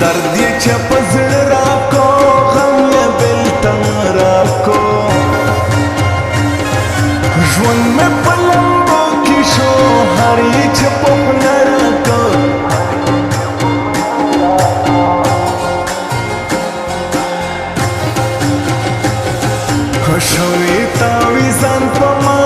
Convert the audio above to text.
درد یې چې په زړه راکو غم یې بېلتن راکو ژوند مې په لمبو کې شو هر یې چې په خوله راکو شوې تاویزان په ما